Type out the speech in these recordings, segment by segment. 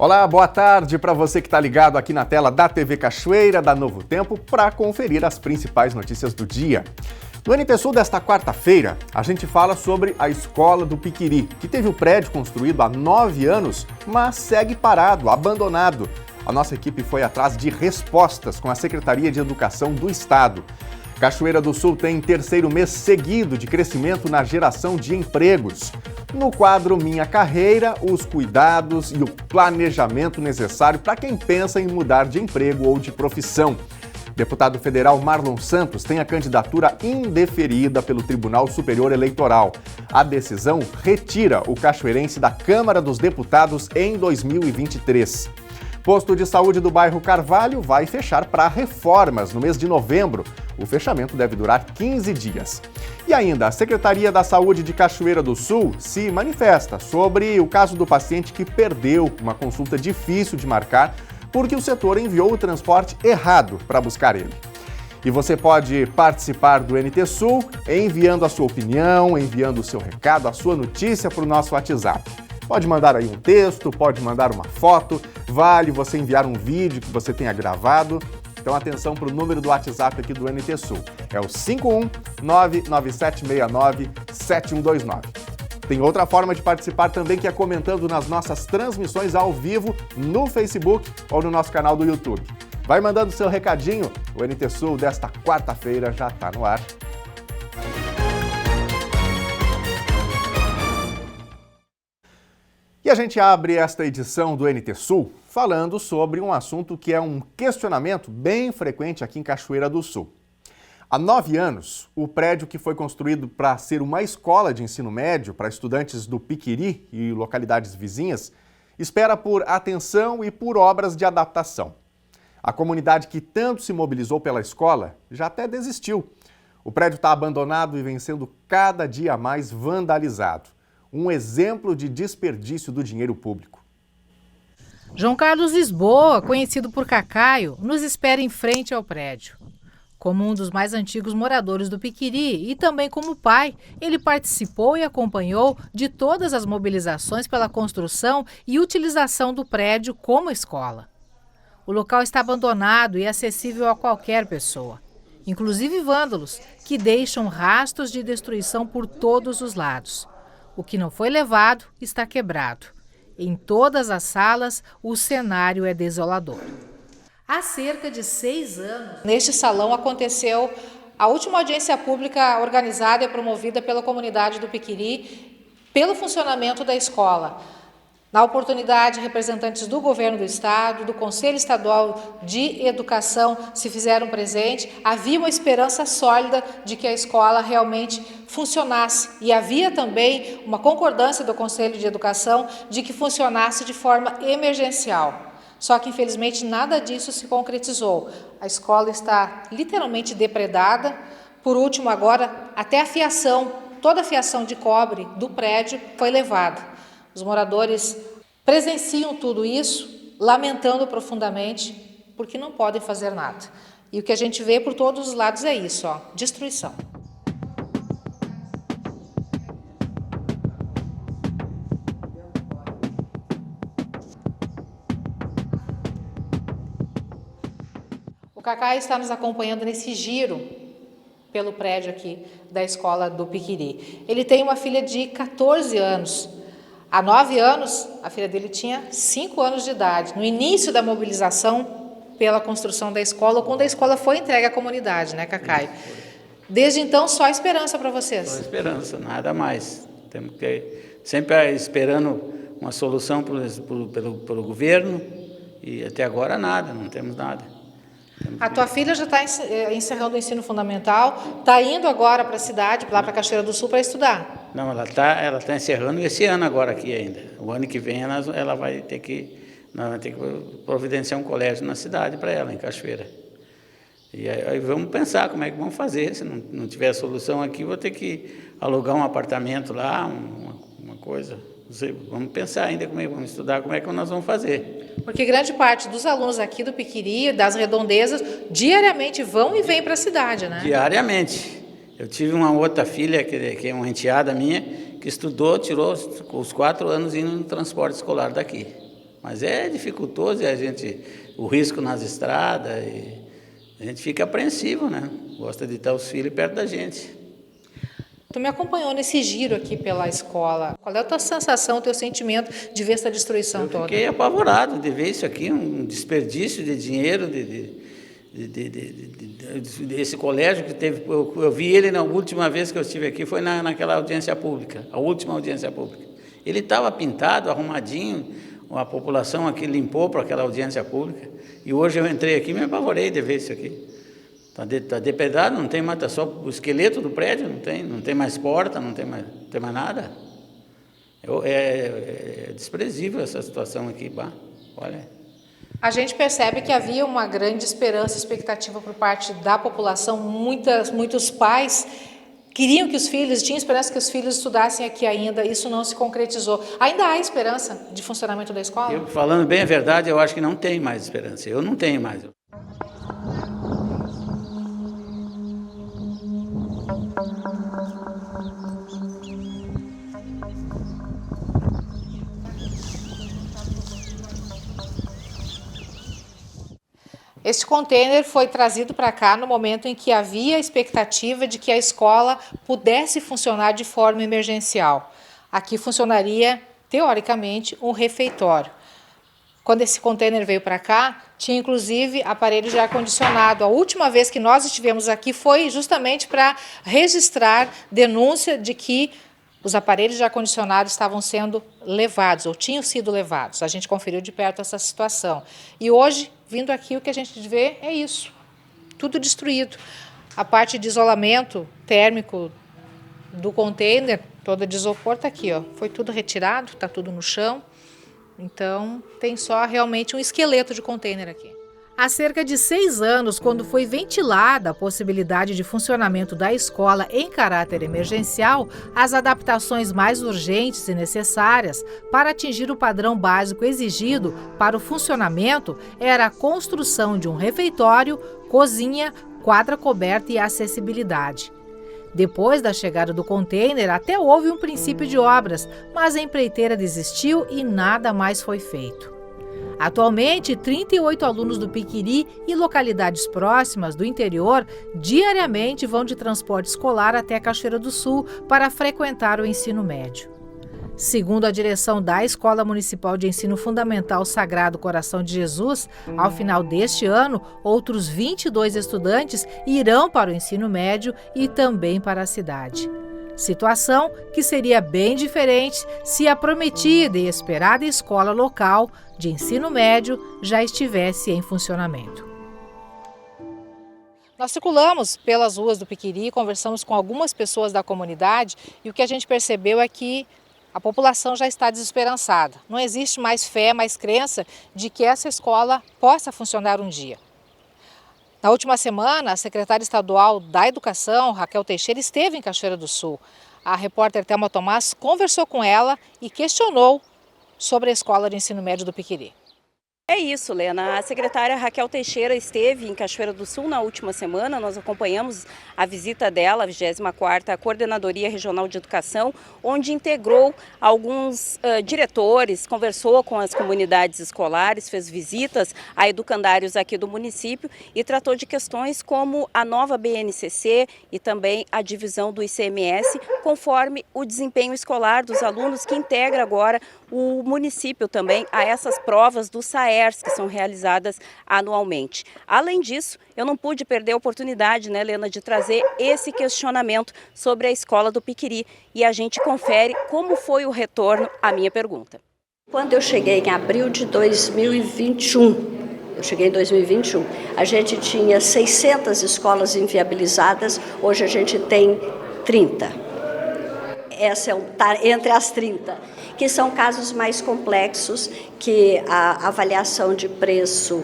Olá, boa tarde para você que está ligado aqui na tela da TV Cachoeira, da Novo Tempo, para conferir as principais notícias do dia. No NT Sul desta quarta-feira, a gente fala sobre a Escola do Piquiri, que teve o prédio construído há 9 anos, mas segue parado, abandonado. A nossa equipe foi atrás de respostas com a Secretaria de Educação do Estado. Cachoeira do Sul tem terceiro mês seguido de crescimento na geração de empregos. No quadro Minha Carreira, os cuidados e o planejamento necessário para quem pensa em mudar de emprego ou de profissão. Deputado federal Marlon Santos tem a candidatura indeferida pelo Tribunal Superior Eleitoral. A decisão retira o cachoeirense da Câmara dos Deputados em 2023. Posto de saúde do bairro Carvalho vai fechar para reformas no mês de novembro. O fechamento deve durar 15 dias. E ainda, a Secretaria da Saúde de Cachoeira do Sul se manifesta sobre o caso do paciente que perdeu uma consulta difícil de marcar porque o setor enviou o transporte errado para buscar ele. E você pode participar do NT Sul enviando a sua opinião, enviando o seu recado, a sua notícia para o nosso WhatsApp. Pode mandar aí um texto, pode mandar uma foto, vale você enviar um vídeo que você tenha gravado. Então atenção para o número do WhatsApp aqui do NT Sul, é o 51997697129. Tem outra forma de participar também, que é comentando nas nossas transmissões ao vivo no Facebook ou no nosso canal do YouTube. Vai mandando seu recadinho, o NT Sul desta quarta-feira já está no ar. E a gente abre esta edição do NT Sul falando sobre um assunto que é um questionamento bem frequente aqui em Cachoeira do Sul. Há 9 anos, o prédio que foi construído para ser uma escola de ensino médio para estudantes do Piquiri e localidades vizinhas espera por atenção e por obras de adaptação. A comunidade que tanto se mobilizou pela escola já até desistiu. O prédio está abandonado e vem sendo cada dia mais vandalizado. Um exemplo de desperdício do dinheiro público. João Carlos Lisboa, conhecido por Cacaio, nos espera em frente ao prédio. Como um dos mais antigos moradores do Piquiri e também como pai, ele participou e acompanhou de todas as mobilizações pela construção e utilização do prédio como escola. O local está abandonado e acessível a qualquer pessoa, inclusive vândalos, que deixam rastros de destruição por todos os lados. O que não foi levado está quebrado. Em todas as salas, o cenário é desolador. Há cerca de 6 anos, neste salão aconteceu a última audiência pública organizada e promovida pela comunidade do Piquiri pelo funcionamento da escola. Na oportunidade, representantes do governo do estado, do Conselho Estadual de Educação se fizeram presente. Havia uma esperança sólida de que a escola realmente funcionasse. E havia também uma concordância do Conselho de Educação de que funcionasse de forma emergencial. Só que, infelizmente, nada disso se concretizou. A escola está literalmente depredada. Por último, agora, até a fiação, toda a fiação de cobre do prédio foi levada. Os moradores presenciam tudo isso, lamentando profundamente, porque não podem fazer nada. E o que a gente vê por todos os lados é isso, destruição. O Cacá está nos acompanhando nesse giro pelo prédio aqui da escola do Piquiri. Ele tem uma filha de 14 anos. Há 9 anos, a filha dele tinha 5 anos de idade, no início da mobilização pela construção da escola, quando a escola foi entregue à comunidade, né, Cacai? Desde então, só esperança para vocês? Só esperança, nada mais. Temos que sempre esperando uma solução pelo governo e até agora nada, não temos nada. A tua filha já está encerrando o ensino fundamental, está indo agora para a cidade, lá para Cachoeira do Sul, para estudar? Não, ela tá encerrando esse ano agora aqui ainda. O ano que vem ela vai ter que providenciar um colégio na cidade para ela, em Cachoeira. E aí vamos pensar como é que vamos fazer. Se não tiver solução aqui, vou ter que alugar um apartamento lá, uma coisa. Vamos pensar ainda como é que vamos estudar, como é que nós vamos fazer. Porque grande parte dos alunos aqui do Piquiri, das redondezas, diariamente vão e vêm para a cidade, né? Diariamente. Eu tive uma outra filha, que é uma enteada minha, que estudou, tirou os 4 anos indo no transporte escolar daqui. Mas é dificultoso o risco nas estradas, e a gente fica apreensivo, né? Gosta de ter os filhos perto da gente. Tu me acompanhou nesse giro aqui pela escola. Qual é a tua sensação, o teu sentimento de ver essa destruição toda? Eu fiquei apavorado de ver isso aqui, um desperdício de dinheiro, esse colégio que teve. Eu vi ele na última vez que eu estive aqui, foi naquela audiência pública, a última audiência pública. Ele estava pintado, arrumadinho, a população aqui limpou para aquela audiência pública, e hoje eu entrei aqui e me apavorei de ver isso aqui. Está depredado, não tem mais, tá só o esqueleto do prédio, não tem mais porta, não tem mais nada. É desprezível essa situação aqui, bah, olha. A gente percebe que havia uma grande esperança, expectativa por parte da população, muitos pais queriam que os filhos, tinham esperança que os filhos estudassem aqui ainda, isso não se concretizou. Ainda há esperança de funcionamento da escola? Eu, falando bem a verdade, eu acho que não tem mais esperança, eu não tenho mais. Este container foi trazido para cá no momento em que havia a expectativa de que a escola pudesse funcionar de forma emergencial. Aqui funcionaria, teoricamente, um refeitório. Quando esse container veio para cá, tinha inclusive aparelho de ar-condicionado. A última vez que nós estivemos aqui foi justamente para registrar denúncia de que os aparelhos de ar-condicionado estavam sendo levados, ou tinham sido levados. A gente conferiu de perto essa situação. E hoje, vindo aqui, o que a gente vê é isso, tudo destruído. A parte de isolamento térmico do container, toda de isopor, está aqui, ó. Foi tudo retirado, está tudo no chão. Então, tem só realmente um esqueleto de container aqui. Há cerca de 6 anos, quando foi ventilada a possibilidade de funcionamento da escola em caráter emergencial, as adaptações mais urgentes e necessárias para atingir o padrão básico exigido para o funcionamento era a construção de um refeitório, cozinha, quadra coberta e acessibilidade. Depois da chegada do container, até houve um princípio de obras, mas a empreiteira desistiu e nada mais foi feito. Atualmente, 38 alunos do Piquiri e localidades próximas do interior diariamente vão de transporte escolar até Cachoeira do Sul para frequentar o ensino médio. Segundo a direção da Escola Municipal de Ensino Fundamental Sagrado Coração de Jesus, ao final deste ano, outros 22 estudantes irão para o ensino médio e também para a cidade. Situação que seria bem diferente se a prometida e esperada escola local de ensino médio já estivesse em funcionamento. Nós circulamos pelas ruas do Piquiri, conversamos com algumas pessoas da comunidade e o que a gente percebeu é que a população já está desesperançada. Não existe mais fé, mais crença de que essa escola possa funcionar um dia. Na última semana, a secretária estadual da Educação, Raquel Teixeira, esteve em Cachoeira do Sul. A repórter Thelma Tomás conversou com ela e questionou sobre a escola de ensino médio do Piquiri. É isso, Lena. A secretária Raquel Teixeira esteve em Cachoeira do Sul na última semana. Nós acompanhamos a visita dela, a 24ª Coordenadoria Regional de Educação, onde integrou alguns diretores, conversou com as comunidades escolares, fez visitas a educandários aqui do município e tratou de questões como a nova BNCC e também a divisão do ICMS, conforme o desempenho escolar dos alunos que integra agora o município também a essas provas do SAERS, que são realizadas anualmente. Além disso, eu não pude perder a oportunidade, né, Helena, de trazer esse questionamento sobre a escola do Piquiri e a gente confere como foi o retorno à minha pergunta. Quando eu cheguei em abril de 2021, a gente tinha 600 escolas inviabilizadas, hoje a gente tem 30. Essa está entre as 30, que são casos mais complexos, que a avaliação de preço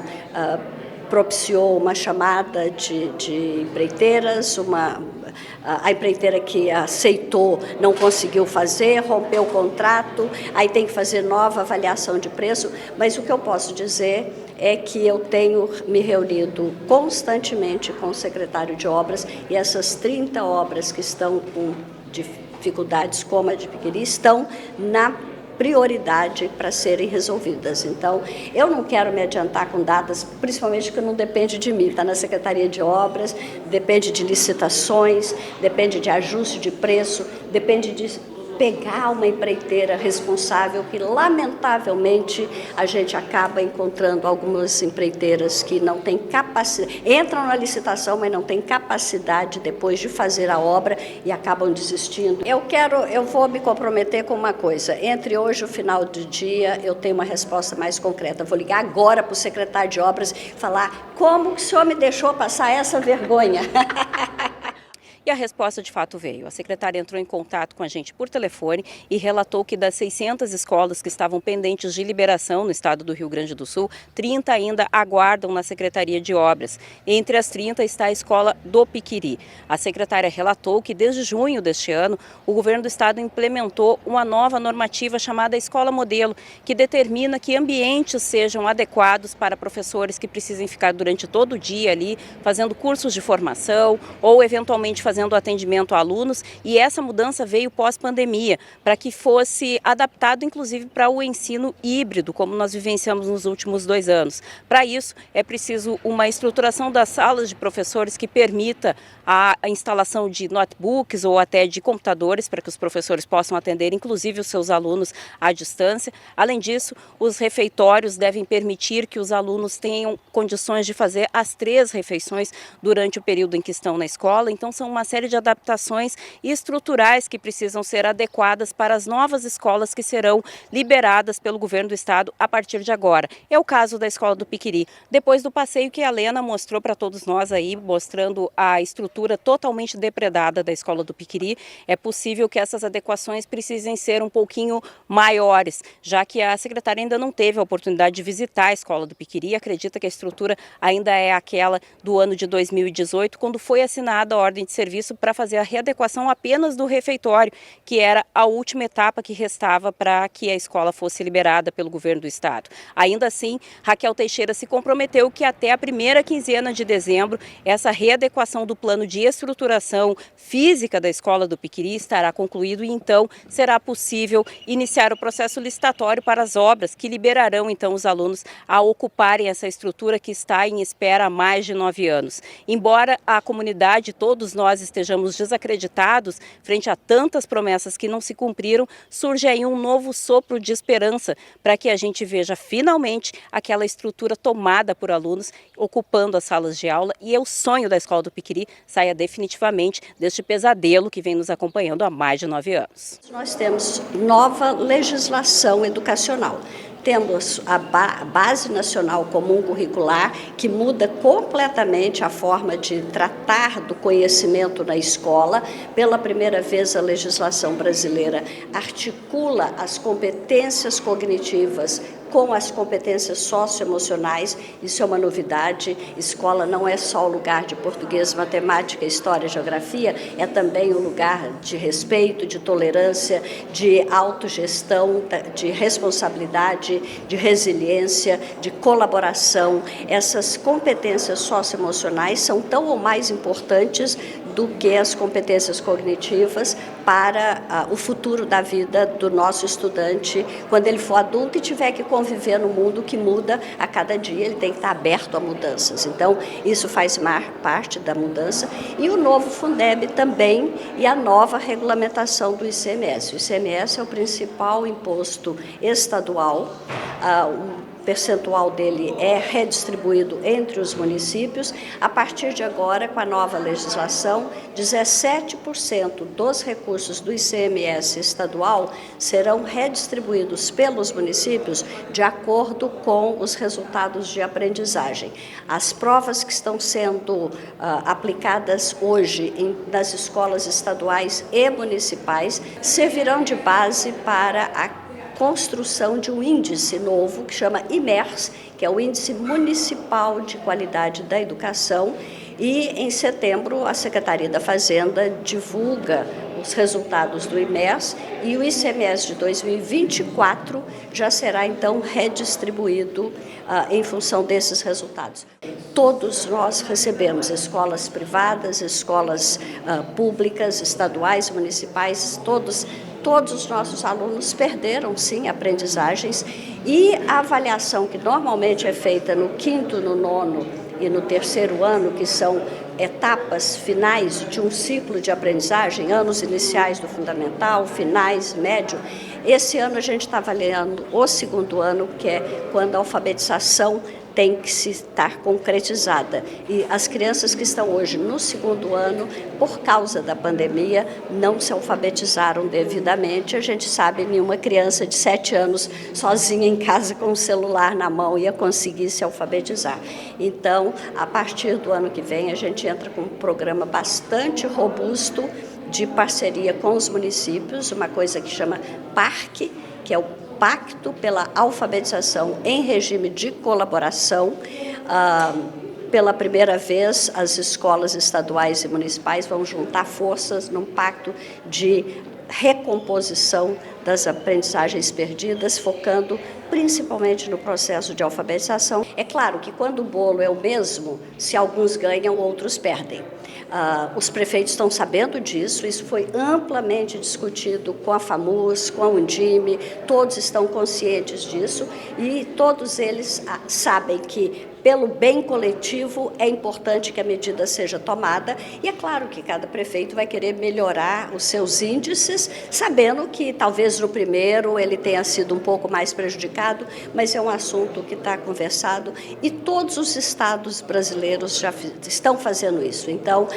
propiciou uma chamada de empreiteiras, a empreiteira que aceitou não conseguiu fazer, rompeu o contrato, aí tem que fazer nova avaliação de preço, mas o que eu posso dizer é que eu tenho me reunido constantemente com o secretário de obras e essas 30 obras que estão com dificuldades como a de Piquiri estão na prioridade para serem resolvidas. Então, eu não quero me adiantar com datas, principalmente porque não depende de mim, está na Secretaria de Obras, depende de licitações, depende de ajuste de preço, depende de pegar uma empreiteira responsável, que lamentavelmente a gente acaba encontrando algumas empreiteiras que não têm capacidade, entram na licitação, mas não têm capacidade depois de fazer a obra e acabam desistindo. Eu vou me comprometer com uma coisa, entre hoje e o final do dia eu tenho uma resposta mais concreta. Eu vou ligar agora para o secretário de Obras e falar como que o senhor me deixou passar essa vergonha. E a resposta de fato veio. A secretária entrou em contato com a gente por telefone e relatou que das 600 escolas que estavam pendentes de liberação no estado do Rio Grande do Sul, 30 ainda aguardam na Secretaria de Obras. Entre as 30 está a escola do Piquiri. A secretária relatou que desde junho deste ano, o governo do estado implementou uma nova normativa chamada Escola Modelo, que determina que ambientes sejam adequados para professores que precisem ficar durante todo o dia ali, fazendo cursos de formação ou eventualmente fazendo atendimento a alunos, e essa mudança veio pós-pandemia, para que fosse adaptado inclusive para o ensino híbrido, como nós vivenciamos nos últimos 2 anos. Para isso, é preciso uma estruturação das salas de professores que permita a instalação de notebooks ou até de computadores, para que os professores possam atender inclusive os seus alunos à distância. Além disso, os refeitórios devem permitir que os alunos tenham condições de fazer as 3 refeições durante o período em que estão na escola. Então, são uma série de adaptações estruturais que precisam ser adequadas para as novas escolas que serão liberadas pelo governo do estado a partir de agora. É o caso da escola do Piquiri. Depois do passeio que a Lena mostrou para todos nós aí, mostrando a estrutura totalmente depredada da escola do Piquiri, é possível que essas adequações precisem ser um pouquinho maiores, já que a secretária ainda não teve a oportunidade de visitar a escola do Piquiri e acredita que a estrutura ainda é aquela do ano de 2018, quando foi assinada a ordem de serviço para fazer a readequação apenas do refeitório, que era a última etapa que restava para que a escola fosse liberada pelo governo do estado. Ainda assim, Raquel Teixeira se comprometeu que até a primeira quinzena de dezembro, essa readequação do plano de estruturação física da escola do Piquiri estará concluído e então será possível iniciar o processo licitatório para as obras que liberarão então os alunos a ocuparem essa estrutura que está em espera há mais de 9 anos. Embora a comunidade, todos nós estejamos desacreditados frente a tantas promessas que não se cumpriram, surge aí um novo sopro de esperança para que a gente veja finalmente aquela estrutura tomada por alunos ocupando as salas de aula e o sonho da escola do Piquiri saia definitivamente deste pesadelo que vem nos acompanhando há mais de 9 anos. Nós temos nova legislação educacional. Temos a Base Nacional Comum Curricular, que muda completamente a forma de tratar do conhecimento na escola. Pela primeira vez, a legislação brasileira articula as competências cognitivas com as competências socioemocionais. Isso é uma novidade. Escola não é só o lugar de português, matemática, história e geografia, é também um lugar de respeito, de tolerância, de autogestão, de responsabilidade, de resiliência, de colaboração. Essas competências socioemocionais são tão ou mais importantes do que as competências cognitivas para o futuro da vida do nosso estudante, quando ele for adulto e tiver que conviver no mundo que muda a cada dia, ele tem que estar aberto a mudanças. Então, isso faz parte da mudança. E o novo Fundeb também, e a nova regulamentação do ICMS. O ICMS é o principal imposto estadual, o percentual dele é redistribuído entre os municípios. A partir de agora, com a nova legislação, 17% dos recursos do ICMS estadual serão redistribuídos pelos municípios de acordo com os resultados de aprendizagem. As provas que estão sendo aplicadas hoje nas escolas estaduais e municipais servirão de base para a construção de um índice novo que chama IMERS, que é o Índice Municipal de Qualidade da Educação, e em setembro a Secretaria da Fazenda divulga os resultados do IMERS e o ICMS de 2024 já será então redistribuído em função desses resultados. Todos nós recebemos, escolas privadas, escolas públicas, estaduais, municipais, todos todos os nossos alunos perderam, sim, aprendizagens, e a avaliação que normalmente é feita no 5º, no 9º e no 3º ano, que são etapas finais de um ciclo de aprendizagem, anos iniciais do fundamental, finais, médio. Esse ano a gente está avaliando o 2º ano, que é quando a alfabetização tem que se estar concretizada. E as crianças que estão hoje no 2º ano, por causa da pandemia, não se alfabetizaram devidamente. A gente sabe que nenhuma criança de 7 anos sozinha em casa com o celular na mão ia conseguir se alfabetizar. Então, a partir do ano que vem, a gente entra com um programa bastante robusto de parceria com os municípios, uma coisa que chama PARC, que é o Pacto pela Alfabetização em Regime de Colaboração. Pela primeira vez, as escolas estaduais e municipais vão juntar forças num pacto de recomposição das aprendizagens perdidas, focando principalmente no processo de alfabetização. É claro que quando o bolo é o mesmo, se alguns ganham, outros perdem. Os prefeitos estão sabendo disso, isso foi amplamente discutido com a FAMUS, com a Undime, todos estão conscientes disso e todos eles sabem que, pelo bem coletivo, é importante que a medida seja tomada e é claro que cada prefeito vai querer melhorar os seus índices, sabendo que talvez no primeiro ele tenha sido um pouco mais prejudicado, mas é um assunto que está conversado e todos os estados brasileiros já estão fazendo isso. Então,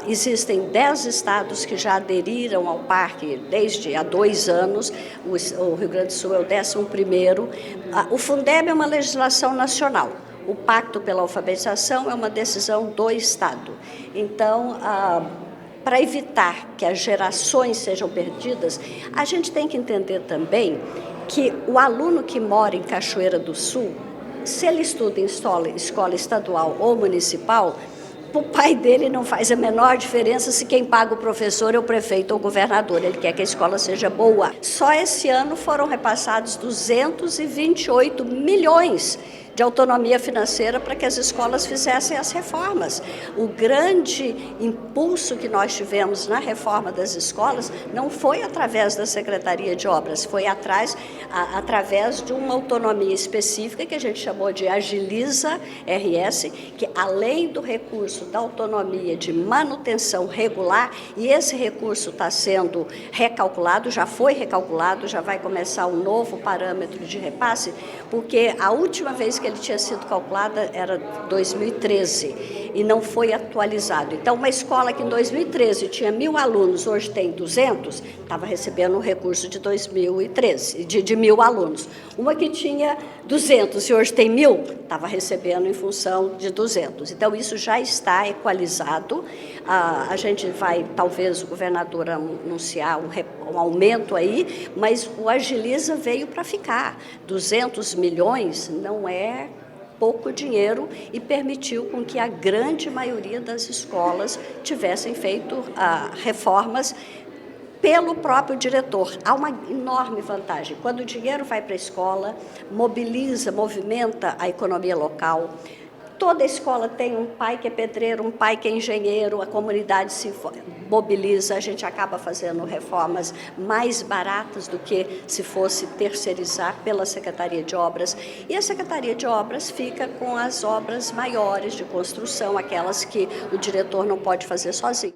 existem 10 estados que já aderiram ao PARC desde há 2 anos, o Rio Grande do Sul é o 11º. O Fundeb é uma legislação nacional. O Pacto pela Alfabetização é uma decisão do Estado. Então, para evitar que as gerações sejam perdidas, a gente tem que entender também que o aluno que mora em Cachoeira do Sul, se ele estuda em escola estadual ou municipal, o pai dele não faz a menor diferença se quem paga o professor é o prefeito ou o governador. Ele quer que a escola seja boa. Só esse ano foram repassados 228 milhões de autonomia financeira para que as escolas fizessem as reformas. O grande impulso que nós tivemos na reforma das escolas não foi através da Secretaria de Obras, foi através de uma autonomia específica que a gente chamou de Agiliza RS, que além do recurso da autonomia de manutenção regular, e esse recurso está sendo recalculado, já foi recalculado, já vai começar um novo parâmetro de repasse, porque a última vez que ele tinha sido calculada era 2013 e não foi atualizado. Então, uma escola que em 2013 tinha 1.000 alunos, hoje tem 200, estava recebendo um recurso de 2013, de 1.000 alunos. Uma que tinha 200 e hoje tem 1.000, estava recebendo em função de 200. Então, isso já está equalizado. A gente vai, talvez, o governador anunciar um aumento aí, mas o Agiliza veio para ficar. 200 milhões não é pouco dinheiro e permitiu com que a grande maioria das escolas tivessem feito reformas pelo próprio diretor. Há uma enorme vantagem. Quando o dinheiro vai para a escola, movimenta a economia local. Toda escola tem um pai que é pedreiro, um pai que é engenheiro, a comunidade se mobiliza, a gente acaba fazendo reformas mais baratas do que se fosse terceirizar pela Secretaria de Obras. E a Secretaria de Obras fica com as obras maiores de construção, aquelas que o diretor não pode fazer sozinho.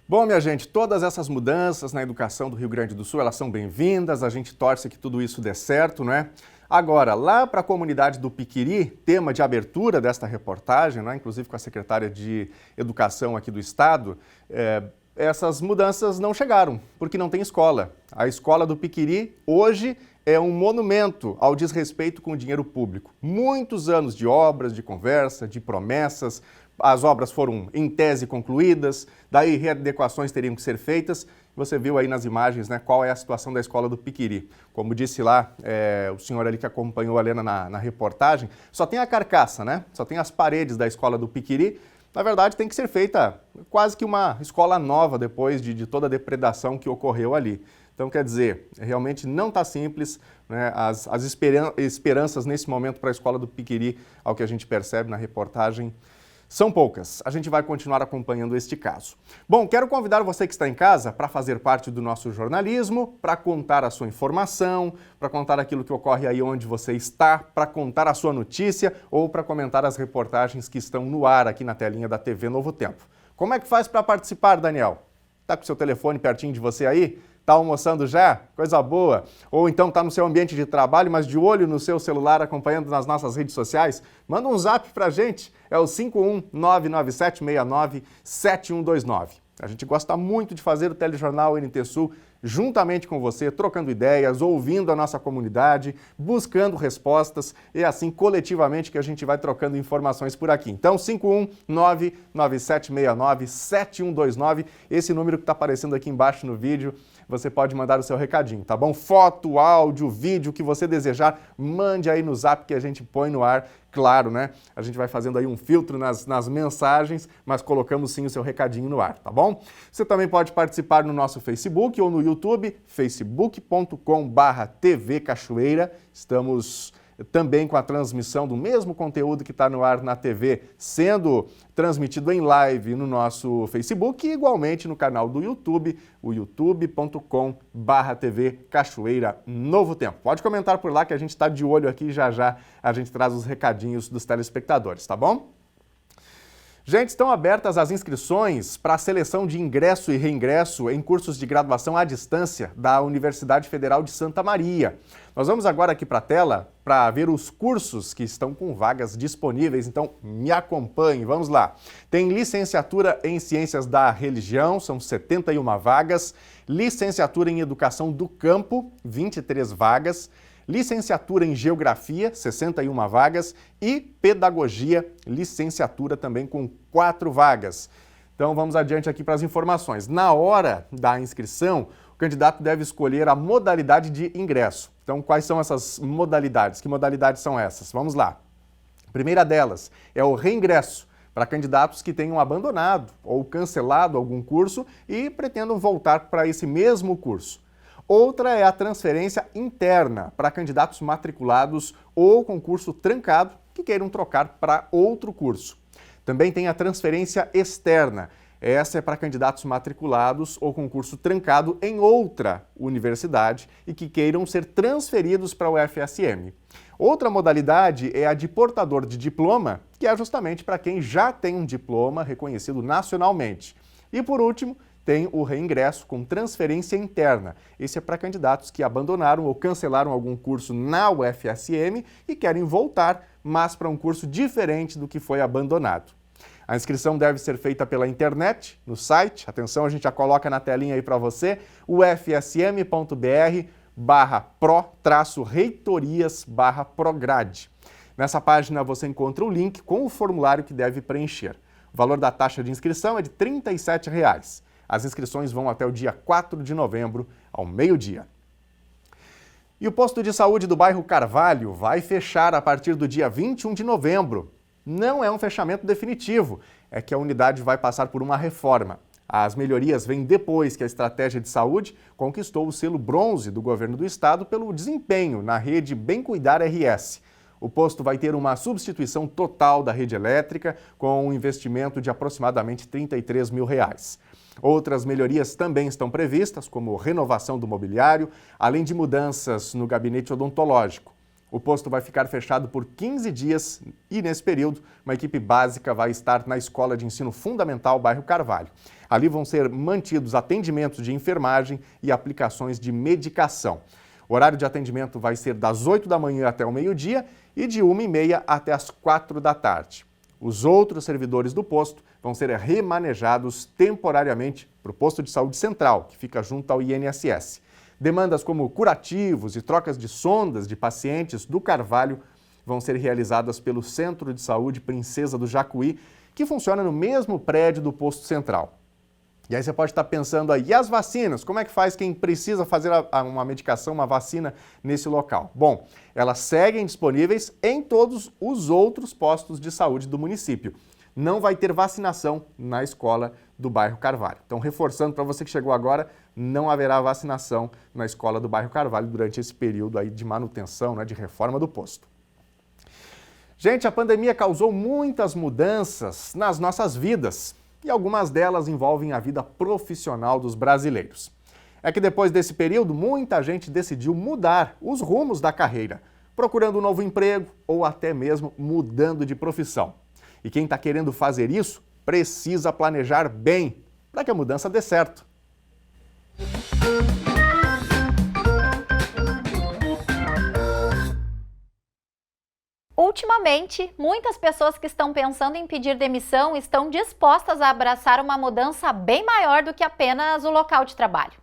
Bom, minha gente, todas essas mudanças na educação do Rio Grande do Sul, elas são bem-vindas, a gente torce que tudo isso dê certo, né? Agora, lá para a comunidade do Piquiri, tema de abertura desta reportagem, né, inclusive com a secretária de Educação aqui do Estado, essas mudanças não chegaram, porque não tem escola. A escola do Piquiri, hoje, é um monumento ao desrespeito com o dinheiro público. Muitos anos de obras, de conversa, de promessas, as obras foram, em tese, concluídas, daí readequações teriam que ser feitas. Você viu aí nas imagens, né, qual é a situação da escola do Piquiri. Como disse lá o senhor ali que acompanhou a Lena na reportagem, só tem a carcaça, né? Só tem as paredes da escola do Piquiri. Na verdade, tem que ser feita quase que uma escola nova depois de toda a depredação que ocorreu ali. Então, quer dizer, realmente não está simples, né? As esperanças nesse momento para a escola do Piquiri, ao que a gente percebe na reportagem, São poucas. A gente vai continuar acompanhando este caso. Bom, quero convidar você que está em casa para fazer parte do nosso jornalismo, para contar a sua informação, para contar aquilo que ocorre aí onde você está, para contar a sua notícia ou para comentar as reportagens que estão no ar aqui na telinha da TV Novo Tempo. Como é que faz para participar, Daniel? Tá com o seu telefone pertinho de você aí? Tá almoçando já? Coisa boa. Ou então tá no seu ambiente de trabalho, mas de olho no seu celular, acompanhando nas nossas redes sociais? Manda um zap pra gente, é o 51997697129. A gente gosta muito de fazer o Telejornal NT Sul juntamente com você, trocando ideias, ouvindo a nossa comunidade, buscando respostas e assim coletivamente que a gente vai trocando informações por aqui. Então, 51997697129, esse número que está aparecendo aqui embaixo no vídeo, você pode mandar o seu recadinho, tá bom? Foto, áudio, vídeo, o que você desejar, mande aí no zap que a gente põe no ar. Claro, né? A gente vai fazendo aí um filtro nas mensagens, mas colocamos sim o seu recadinho no ar, tá bom? Você também pode participar no nosso Facebook ou no YouTube, facebook.com/TV Cachoeira. Estamos também com a transmissão do mesmo conteúdo que está no ar na TV, sendo transmitido em live no nosso Facebook e igualmente no canal do YouTube, o youtube.com/TV Cachoeira Novo Tempo. Pode comentar por lá que a gente está de olho aqui, já já a gente traz os recadinhos dos telespectadores, tá bom? Gente, estão abertas as inscrições para a seleção de ingresso e reingresso em cursos de graduação à distância da Universidade Federal de Santa Maria. Nós vamos agora aqui para a tela para ver os cursos que estão com vagas disponíveis, então me acompanhe, vamos lá. Tem licenciatura em Ciências da Religião, são 71 vagas, licenciatura em Educação do Campo, 23 vagas, licenciatura em Geografia, 61 vagas e Pedagogia, licenciatura também com 4 vagas. Então vamos adiante aqui para as informações. Na hora da inscrição, o candidato deve escolher a modalidade de ingresso. Então quais são essas modalidades? Que modalidades são essas? Vamos lá. A primeira delas é o reingresso, para candidatos que tenham abandonado ou cancelado algum curso e pretendam voltar para esse mesmo curso. Outra é a transferência interna para candidatos matriculados ou com curso trancado que queiram trocar para outro curso. Também tem a transferência externa. Essa é para candidatos matriculados ou com curso trancado em outra universidade e que queiram ser transferidos para o FSM. Outra modalidade é a de portador de diploma, que é justamente para quem já tem um diploma reconhecido nacionalmente. E por último, tem o reingresso com transferência interna. Esse é para candidatos que abandonaram ou cancelaram algum curso na UFSM e querem voltar, mas para um curso diferente do que foi abandonado. A inscrição deve ser feita pela internet, no site, atenção, a gente já coloca na telinha aí para você, ufsm.br/pro-reitorias/prograde. Nessa página você encontra o link com o formulário que deve preencher. O valor da taxa de inscrição é de R$ 37. As inscrições vão até o dia 4 de novembro, ao meio-dia. E o posto de saúde do bairro Carvalho vai fechar a partir do dia 21 de novembro. Não é um fechamento definitivo, é que a unidade vai passar por uma reforma. As melhorias vêm depois que a estratégia de saúde conquistou o selo bronze do governo do estado pelo desempenho na rede Bem Cuidar RS. O posto vai ter uma substituição total da rede elétrica, com um investimento de aproximadamente R$ 33 mil. Outras melhorias também estão previstas, como renovação do mobiliário, além de mudanças no gabinete odontológico. O posto vai ficar fechado por 15 dias e, nesse período, uma equipe básica vai estar na Escola de Ensino Fundamental Bairro Carvalho. Ali vão ser mantidos atendimentos de enfermagem e aplicações de medicação. O horário de atendimento vai ser das 8 da manhã até o meio-dia e de 1h30 até as 4 da tarde. Os outros servidores do posto vão ser remanejados temporariamente para o posto de saúde central, que fica junto ao INSS. Demandas como curativos e trocas de sondas de pacientes do Carvalho vão ser realizadas pelo Centro de Saúde Princesa do Jacuí, que funciona no mesmo prédio do posto central. E aí você pode estar pensando aí, e as vacinas? Como é que faz quem precisa fazer uma medicação, uma vacina nesse local? Bom, elas seguem disponíveis em todos os outros postos de saúde do município. Não vai ter vacinação na escola do bairro Carvalho. Então, reforçando para você que chegou agora, não haverá vacinação na escola do bairro Carvalho durante esse período aí de manutenção, de reforma do posto. Gente, a pandemia causou muitas mudanças nas nossas vidas e algumas delas envolvem a vida profissional dos brasileiros. É que depois desse período, muita gente decidiu mudar os rumos da carreira, procurando um novo emprego ou até mesmo mudando de profissão. E quem está querendo fazer isso precisa planejar bem para que a mudança dê certo. Ultimamente, muitas pessoas que estão pensando em pedir demissão estão dispostas a abraçar uma mudança bem maior do que apenas o local de trabalho.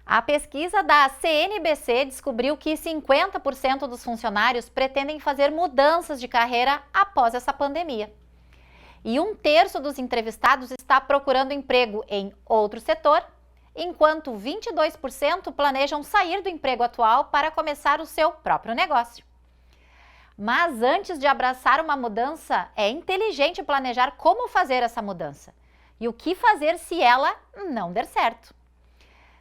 A pesquisa da CNBC descobriu que 50% dos funcionários pretendem fazer mudanças de carreira após essa pandemia. E 1/3 dos entrevistados está procurando emprego em outro setor, enquanto 22% planejam sair do emprego atual para começar o seu próprio negócio. Mas antes de abraçar uma mudança, é inteligente planejar como fazer essa mudança e o que fazer se ela não der certo.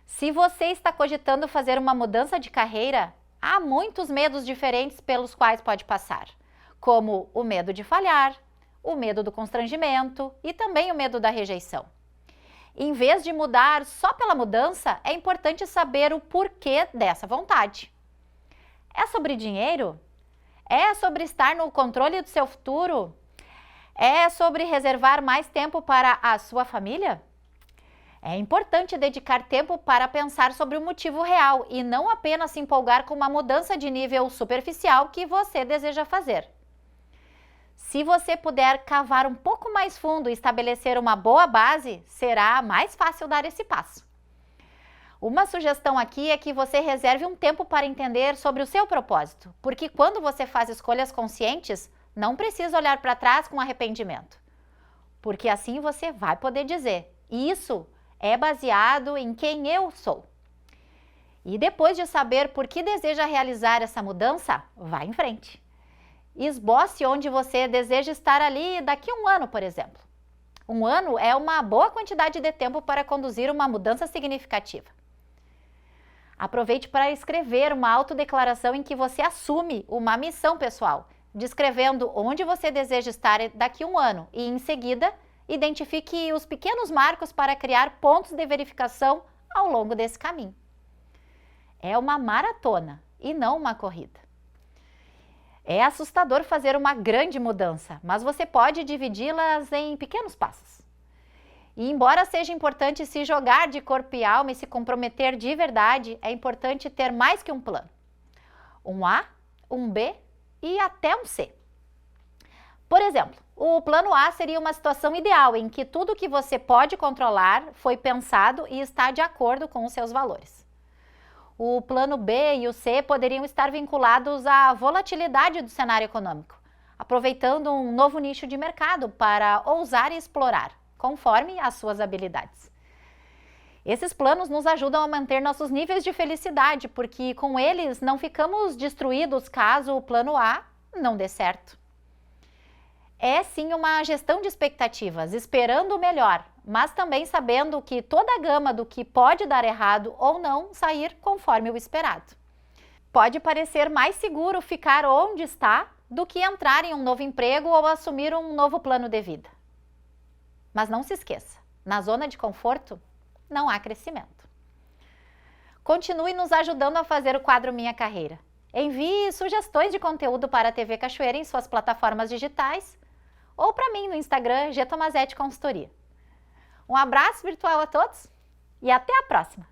Se você está cogitando fazer uma mudança de carreira, há muitos medos diferentes pelos quais pode passar, como o medo de falhar, o medo do constrangimento e também o medo da rejeição. Em vez de mudar só pela mudança, é importante saber o porquê dessa vontade. É sobre dinheiro? É sobre estar no controle do seu futuro? É sobre reservar mais tempo para a sua família? É importante dedicar tempo para pensar sobre o motivo real e não apenas se empolgar com uma mudança de nível superficial que você deseja fazer. Se você puder cavar um pouco mais fundo e estabelecer uma boa base, será mais fácil dar esse passo. Uma sugestão aqui é que você reserve um tempo para entender sobre o seu propósito, porque quando você faz escolhas conscientes, não precisa olhar para trás com arrependimento. Porque assim você vai poder dizer, isso é baseado em quem eu sou. E depois de saber por que deseja realizar essa mudança, vá em frente. Esboce onde você deseja estar ali daqui a 1 ano, por exemplo. 1 ano é uma boa quantidade de tempo para conduzir uma mudança significativa. Aproveite para escrever uma autodeclaração em que você assume uma missão pessoal, descrevendo onde você deseja estar daqui a 1 ano e, em seguida, identifique os pequenos marcos para criar pontos de verificação ao longo desse caminho. É uma maratona e não uma corrida. É assustador fazer uma grande mudança, mas você pode dividi-las em pequenos passos. E embora seja importante se jogar de corpo e alma e se comprometer de verdade, é importante ter mais que um plano. Um A, um B e até um C. Por exemplo, o plano A seria uma situação ideal em que tudo que você pode controlar foi pensado e está de acordo com os seus valores. O plano B e o C poderiam estar vinculados à volatilidade do cenário econômico, aproveitando um novo nicho de mercado para ousar e explorar, conforme as suas habilidades. Esses planos nos ajudam a manter nossos níveis de felicidade, porque com eles não ficamos destruídos caso o plano A não dê certo. É sim uma gestão de expectativas, esperando o melhor, mas também sabendo que toda a gama do que pode dar errado ou não sair conforme o esperado. Pode parecer mais seguro ficar onde está do que entrar em um novo emprego ou assumir um novo plano de vida. Mas não se esqueça, na zona de conforto não há crescimento. Continue nos ajudando a fazer o quadro Minha Carreira. Envie sugestões de conteúdo para a TV Cachoeira em suas plataformas digitais ou para mim no Instagram Gtomazetti Consultoria. Um abraço virtual a todos e até a próxima!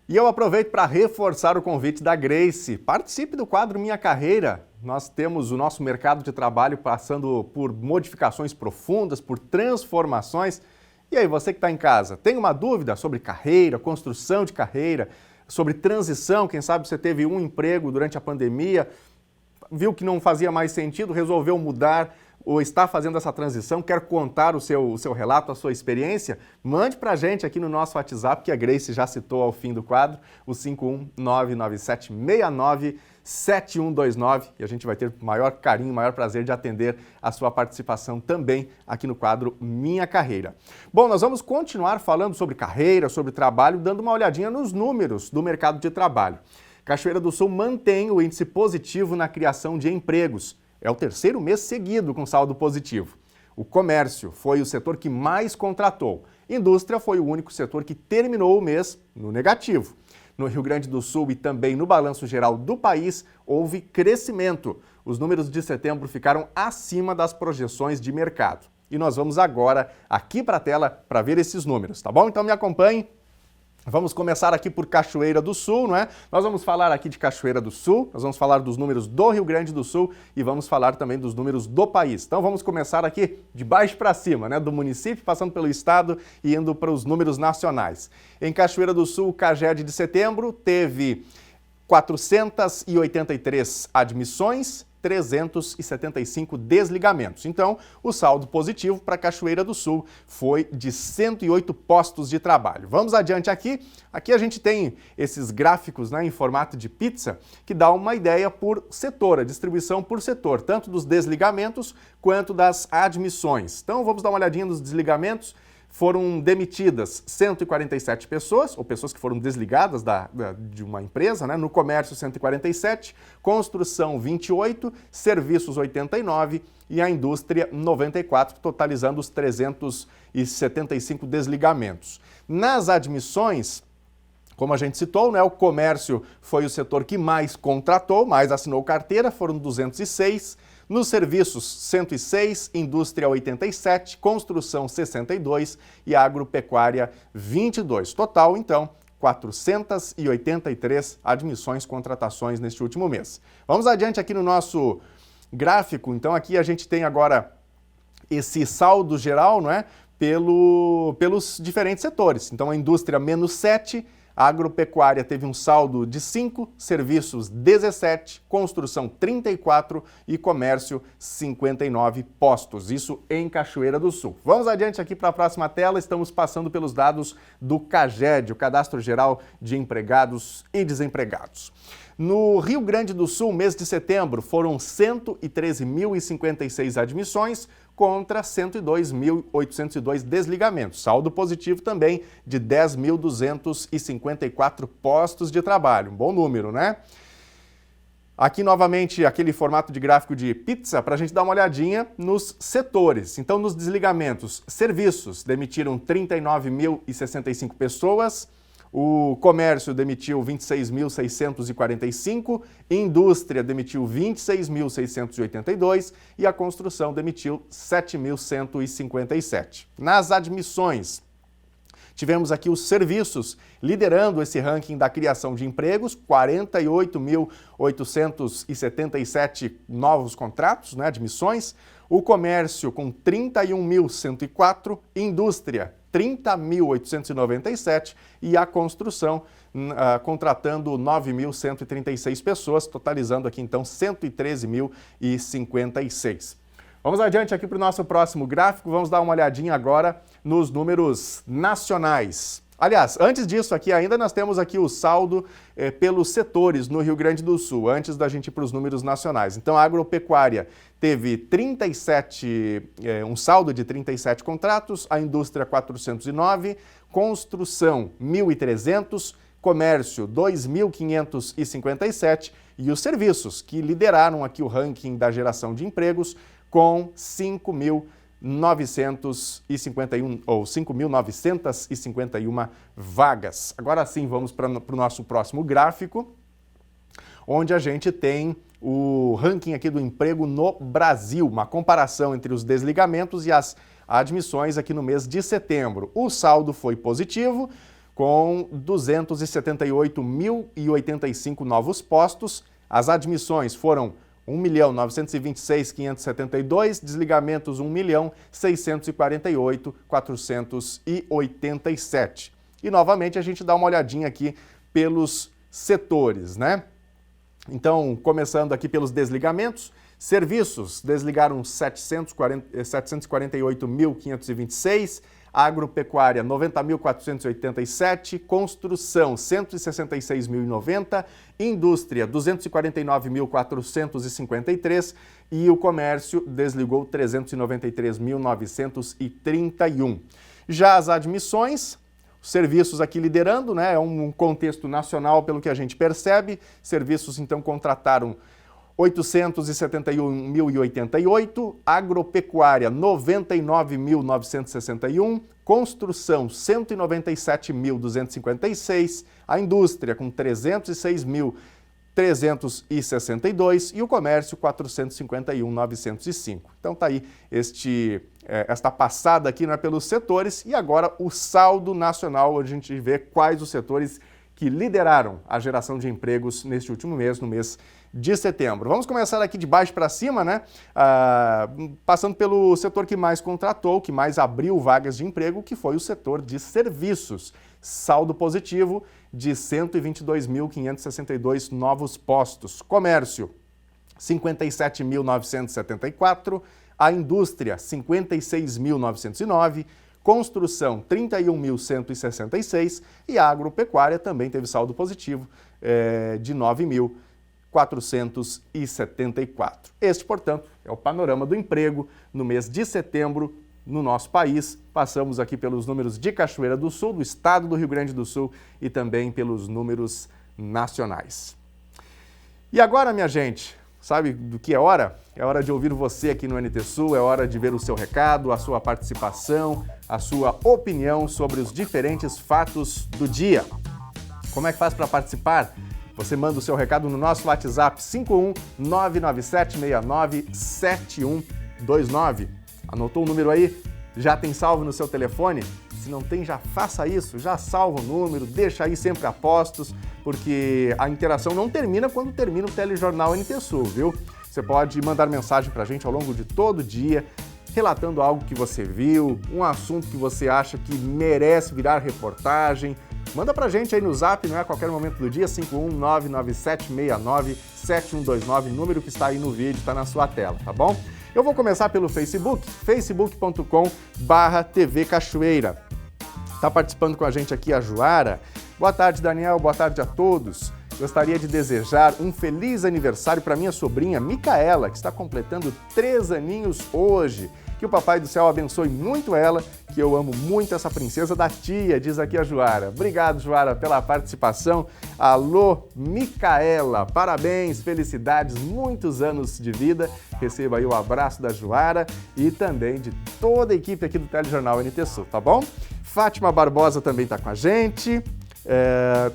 E eu aproveito para reforçar o convite da Grace. Participe do quadro Minha Carreira. Nós temos o nosso mercado de trabalho passando por modificações profundas, por transformações. E aí, você que está em casa, tem uma dúvida sobre carreira, construção de carreira, sobre transição? Quem sabe você teve um emprego durante a pandemia, viu que não fazia mais sentido, resolveu mudar ou está fazendo essa transição, quer contar o seu relato, a sua experiência? Mande para a gente aqui no nosso WhatsApp, que a Grace já citou ao fim do quadro, o 5199769 7129 e a gente vai ter maior carinho, maior prazer de atender a sua participação também aqui no quadro Minha Carreira. Bom, nós vamos continuar falando sobre carreira, sobre trabalho, dando uma olhadinha nos números do mercado de trabalho. Cachoeira do Sul mantém o índice positivo na criação de empregos. É o terceiro mês seguido com saldo positivo. O comércio foi o setor que mais contratou. Indústria foi o único setor que terminou o mês no negativo. No Rio Grande do Sul e também no balanço geral do país, houve crescimento. Os números de setembro ficaram acima das projeções de mercado. E nós vamos agora aqui para a tela para ver esses números, tá bom? Então me acompanhe. Vamos começar aqui por Cachoeira do Sul, não é? Nós vamos falar aqui de Cachoeira do Sul, nós vamos falar dos números do Rio Grande do Sul e vamos falar também dos números do país. Então vamos começar aqui de baixo para cima, né? Do município, passando pelo estado e indo para os números nacionais. Em Cachoeira do Sul, o CAGED de setembro teve 483 admissões, 375 desligamentos. Então, o saldo positivo para Cachoeira do Sul foi de 108 postos de trabalho. Vamos adiante aqui. Aqui a gente tem esses gráficos, né, em formato de pizza, que dá uma ideia por setor, a distribuição por setor, tanto dos desligamentos quanto das admissões. Então, vamos dar uma olhadinha nos desligamentos. Foram demitidas 147 pessoas, ou pessoas que foram desligadas de uma empresa, né? No comércio 147, construção 28, serviços 89 e a indústria 94, totalizando os 375 desligamentos. Nas admissões, como a gente citou, né, o comércio foi o setor que mais contratou, mais assinou carteira, foram 206. Nos serviços, 106, indústria 87, construção 62 e agropecuária 22. Total, então, 483 admissões, contratações neste último mês. Vamos adiante aqui no nosso gráfico. Então, aqui a gente tem agora esse saldo geral, não é? Pelos diferentes setores. Então, a indústria menos 7, a agropecuária teve um saldo de 5, serviços 17, construção 34 e comércio 59 postos. Isso em Cachoeira do Sul. Vamos adiante aqui para a próxima tela. Estamos passando pelos dados do CAGED, o Cadastro Geral de Empregados e Desempregados. No Rio Grande do Sul, mês de setembro, foram 113.056 admissões contra 102.802 desligamentos. Saldo positivo também de 10.254 postos de trabalho. Um bom número, né? Aqui, novamente, aquele formato de gráfico de pizza para a gente dar uma olhadinha nos setores. Então, nos desligamentos, serviços demitiram 39.065 pessoas, o comércio demitiu 26.645, indústria demitiu 26.682 e a construção demitiu 7.157. Nas admissões, tivemos aqui os serviços liderando esse ranking da criação de empregos, 48.877 novos contratos, né, admissões, o comércio com 31.104, indústria 30.897 e a construção contratando 9.136 pessoas, totalizando aqui então 113.056. Vamos adiante aqui para o nosso próximo gráfico, vamos dar uma olhadinha agora nos números nacionais. Aliás, antes disso aqui ainda nós temos aqui o saldo pelos setores no Rio Grande do Sul, antes da gente ir para os números nacionais. Então a agropecuária teve um saldo de 37 contratos, a indústria 409, construção 1.300, comércio 2.557 e os serviços que lideraram aqui o ranking da geração de empregos com 5.951 vagas. Agora sim, vamos para o nosso próximo gráfico, onde a gente tem o ranking aqui do emprego no Brasil, uma comparação entre os desligamentos e as admissões aqui no mês de setembro. O saldo foi positivo, com 278.085 novos postos. As admissões foram 1.926.572, desligamentos 1.648.487. E novamente a gente dá uma olhadinha aqui pelos setores, né? Então, começando aqui pelos desligamentos, serviços desligaram 748.526, agropecuária 90.487, construção 166.090, indústria 249.453 e o comércio desligou 393.931. Já as admissões, serviços aqui liderando, né? É um contexto nacional pelo que a gente percebe. Serviços então contrataram 871.088, agropecuária 99.961, construção 197.256, a indústria com 306.362 e o comércio 451.905. Então tá aí esta passada aqui, né, pelos setores e agora o saldo nacional, onde a gente vê quais os setores que lideraram a geração de empregos neste último mês, no mês de setembro. Vamos começar aqui de baixo para cima, né? Passando pelo setor que mais contratou, que mais abriu vagas de emprego, que foi o setor de serviços. Saldo positivo de 122.562 novos postos. Comércio, 57.974. A indústria, 56.909. Construção, 31.166. E a agropecuária também teve saldo positivo de 9.474. Este, portanto, é o panorama do emprego no mês de setembro no nosso país. Passamos aqui pelos números de Cachoeira do Sul, do estado do Rio Grande do Sul e também pelos números nacionais. E agora, minha gente, sabe do que é hora? É hora de ouvir você aqui no NT Sul, é hora de ver o seu recado, a sua participação, a sua opinião sobre os diferentes fatos do dia. Como é que faz para participar? Você manda o seu recado no nosso WhatsApp 51997697129. Anotou o número aí? Já tem salvo no seu telefone? Se não tem, já faça isso, já salva o número, deixa aí sempre a postos, porque a interação não termina quando termina o telejornal NT Sul, viu? Você pode mandar mensagem pra gente ao longo de todo o dia, relatando algo que você viu, um assunto que você acha que merece virar reportagem. Manda pra gente aí no Zap, não é? A qualquer momento do dia, 51997697129, número que está aí no vídeo, está na sua tela, tá bom? Eu vou começar pelo Facebook, facebook.com/TV Cachoeira. Tá participando com a gente aqui a Joara. Boa tarde, Daniel, boa tarde a todos. Gostaria de desejar um feliz aniversário para minha sobrinha Micaela, que está completando 3 aninhos hoje. Que o Papai do Céu abençoe muito ela, que eu amo muito essa princesa da tia, diz aqui a Joara. Obrigado, Joara, pela participação. Alô, Micaela, parabéns, felicidades, muitos anos de vida. Receba aí o abraço da Joara e também de toda a equipe aqui do Telejornal NT Sul, tá bom? Fátima Barbosa também está com a gente.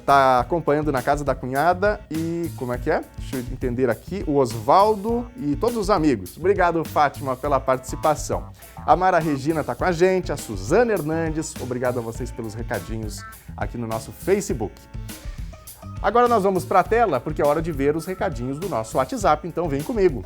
Tá acompanhando na casa da cunhada e como é que é? Deixa eu entender aqui, o Osvaldo e todos os amigos. Obrigado, Fátima, pela participação. A Mara Regina tá com a gente, a Suzana Hernandes, obrigado a vocês pelos recadinhos aqui no nosso Facebook. Agora nós vamos para a tela porque é hora de ver os recadinhos do nosso WhatsApp, então vem comigo.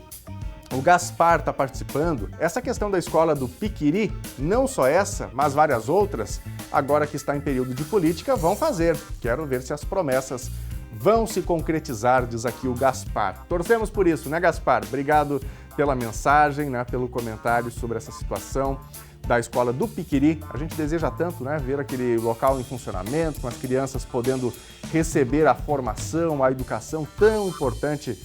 O Gaspar está participando. Essa questão da escola do Piquiri, não só essa, mas várias outras, agora que está em período de política, vão fazer. Quero ver se as promessas vão se concretizar, diz aqui o Gaspar. Torcemos por isso, né, Gaspar? Obrigado pela mensagem, né, pelo comentário sobre essa situação da escola do Piquiri. A gente deseja tanto, né, ver aquele local em funcionamento, com as crianças podendo receber a formação, a educação tão importante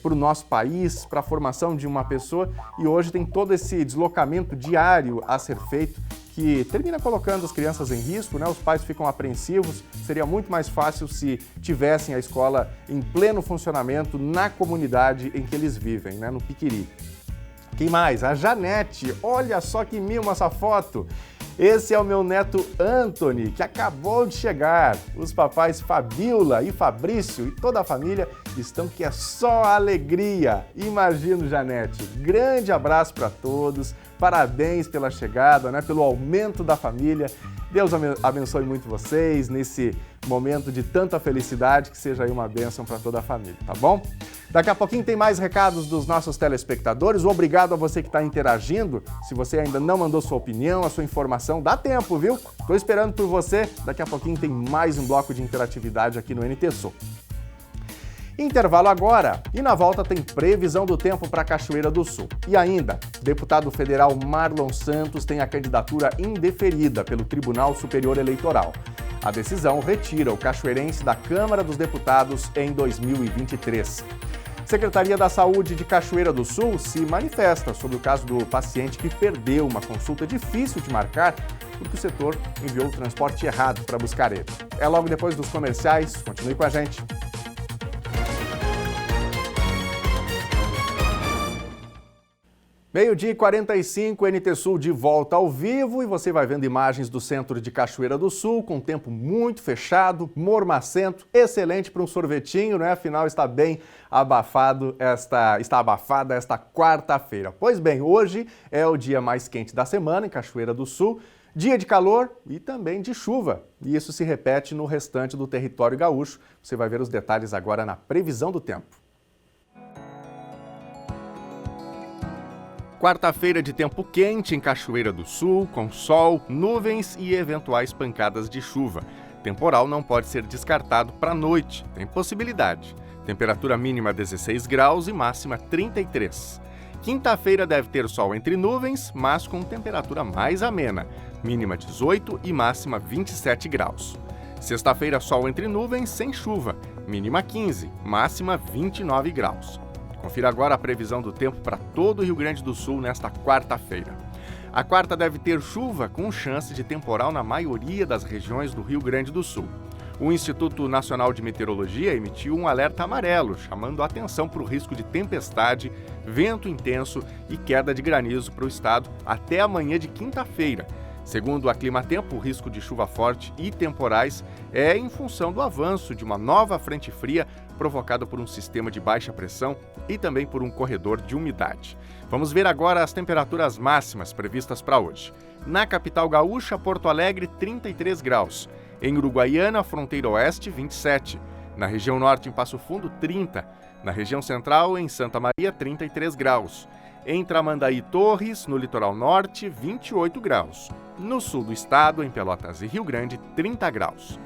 para o nosso país, para a formação de uma pessoa, e hoje tem todo esse deslocamento diário a ser feito que termina colocando as crianças em risco, né? Os pais ficam apreensivos. Seria muito mais fácil se tivessem a escola em pleno funcionamento na comunidade em que eles vivem, né? No Piquiri. Quem mais? A Janete. Olha só que mimo essa foto. Esse é o meu neto Anthony, que acabou de chegar. Os papais Fabiola e Fabrício e toda a família estão que é só alegria. Imagino, Janete. Grande abraço para todos. Parabéns pela chegada, né? Pelo aumento da família. Deus abençoe muito vocês nesse momento de tanta felicidade, que seja aí uma bênção para toda a família, tá bom? Daqui a pouquinho tem mais recados dos nossos telespectadores. Obrigado a você que está interagindo. Se você ainda não mandou sua opinião, a sua informação, dá tempo, viu? Estou esperando por você. Daqui a pouquinho tem mais um bloco de interatividade aqui no NT Sul. Intervalo agora e na volta tem previsão do tempo para Cachoeira do Sul. E ainda, deputado federal Marlon Santos tem a candidatura indeferida pelo Tribunal Superior Eleitoral. A decisão retira o cachoeirense da Câmara dos Deputados em 2023. Secretaria da Saúde de Cachoeira do Sul se manifesta sobre o caso do paciente que perdeu uma consulta difícil de marcar porque o setor enviou o transporte errado para buscar ele. É logo depois dos comerciais. Continue com a gente. Meio-dia e 45, NT Sul de volta ao vivo e você vai vendo imagens do centro de Cachoeira do Sul com tempo muito fechado, mormacento, excelente para um sorvetinho, né? Afinal está bem abafada esta quarta-feira. Pois bem, hoje é o dia mais quente da semana em Cachoeira do Sul, dia de calor e também de chuva. E isso se repete no restante do território gaúcho. Você vai ver os detalhes agora na previsão do tempo. Quarta-feira de tempo quente em Cachoeira do Sul, com sol, nuvens e eventuais pancadas de chuva. Temporal não pode ser descartado para a noite, tem possibilidade. Temperatura mínima 16 graus e máxima 33. Quinta-feira deve ter sol entre nuvens, mas com temperatura mais amena, mínima 18 e máxima 27 graus. Sexta-feira sol entre nuvens, sem chuva, mínima 15, máxima 29 graus. Confira agora a previsão do tempo para todo o Rio Grande do Sul nesta quarta-feira. A quarta deve ter chuva com chance de temporal na maioria das regiões do Rio Grande do Sul. O Instituto Nacional de Meteorologia emitiu um alerta amarelo, chamando a atenção para o risco de tempestade, vento intenso e queda de granizo para o estado até amanhã de quinta-feira. Segundo a Climatempo, o risco de chuva forte e temporais é em função do avanço de uma nova frente fria provocada por um sistema de baixa pressão e também por um corredor de umidade. Vamos ver agora as temperaturas máximas previstas para hoje. Na capital gaúcha, Porto Alegre, 33 graus. Em Uruguaiana, fronteira oeste, 27. Na região norte, em Passo Fundo, 30. Na região central, em Santa Maria, 33 graus. Em Tramandaí e Torres, no litoral norte, 28 graus. No sul do estado, em Pelotas e Rio Grande, 30 graus.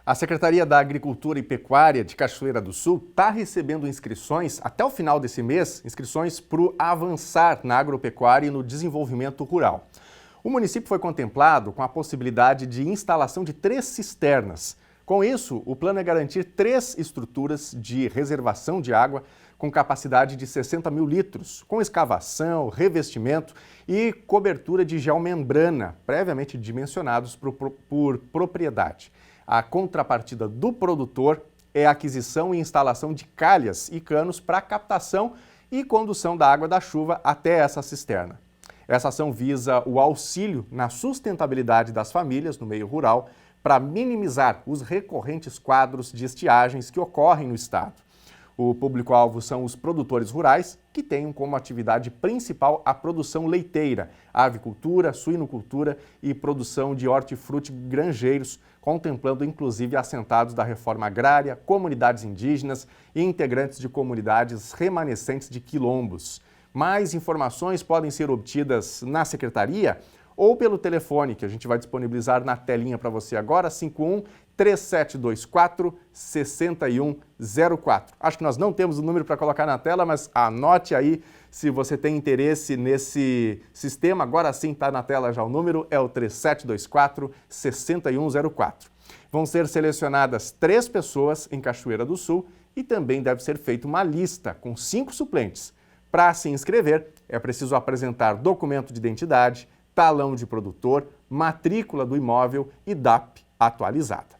A Secretaria da Agricultura e Pecuária de Cachoeira do Sul está recebendo inscrições, até o final desse mês, inscrições para o Avançar na Agropecuária e no Desenvolvimento Rural. O município foi contemplado com a possibilidade de instalação de 3 cisternas. Com isso, o plano é garantir 3 estruturas de reservação de água com capacidade de 60 mil litros, com escavação, revestimento e cobertura de geomembrana, previamente dimensionados por propriedade. A contrapartida do produtor é a aquisição e instalação de calhas e canos para captação e condução da água da chuva até essa cisterna. Essa ação visa o auxílio na sustentabilidade das famílias no meio rural para minimizar os recorrentes quadros de estiagens que ocorrem no estado. O público-alvo são os produtores rurais, que têm como atividade principal a produção leiteira, a avicultura, suinocultura e produção de hortifruti granjeiros, contemplando inclusive assentados da reforma agrária, comunidades indígenas e integrantes de comunidades remanescentes de quilombos. Mais informações podem ser obtidas na secretaria ou pelo telefone que a gente vai disponibilizar na telinha para você agora, 51-3724-6104. Acho que nós não temos o número para colocar na tela, mas anote aí se você tem interesse nesse sistema. Agora sim está na tela já o número, é o 3724-6104. Vão ser selecionadas 3 pessoas em Cachoeira do Sul e também deve ser feita uma lista com 5 suplentes. Para se inscrever, é preciso apresentar documento de identidade, talão de produtor, matrícula do imóvel e DAP atualizada.